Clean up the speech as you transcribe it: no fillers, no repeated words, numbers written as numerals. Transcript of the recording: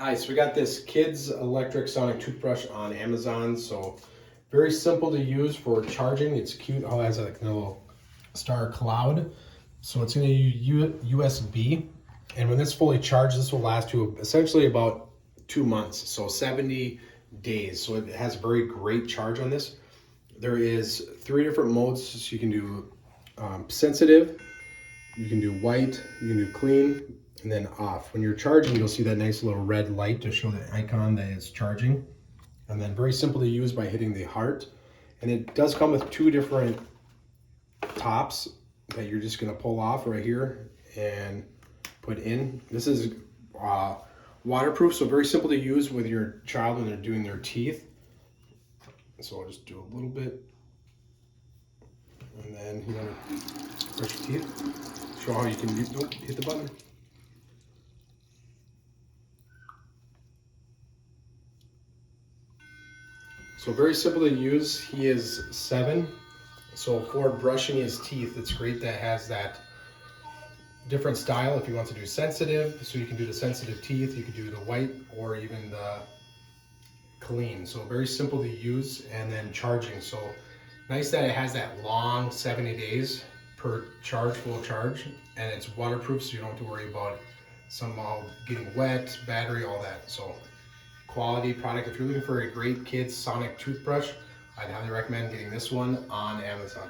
Hi, so we got this kids electric sonic toothbrush on Amazon. So very simple to use for charging. It's cute how it has like a little star cloud. So it's going to use USB. And when this fully charged, this will last you essentially about 2 months. So 70 days. So it has a very great charge on this. There is 3 different modes. So you can do sensitive, you can do white, you can do clean, and then off. When you're charging, you'll see that nice little red light to show the icon that it's charging. And then very simple to use by hitting the heart. And it does come with 2 different tops that you're just gonna pull off right here and put in. This is waterproof, so very simple to use with your child when they're doing their teeth. So I'll just do a little bit. And then you wanna brush your teeth. Show how you can hit the button. So very simple to use. He is 7. So for brushing his teeth, it's great that it has that different style if you want to do sensitive. So you can do the sensitive teeth, you can do the white or even the clean. So very simple to use, and then charging. So nice that it has that long 70 days per charge, full charge, and it's waterproof, so you don't have to worry about somehow getting wet, battery, all that. So quality product. If you're looking for a great kids sonic toothbrush, I'd highly recommend getting this one on Amazon.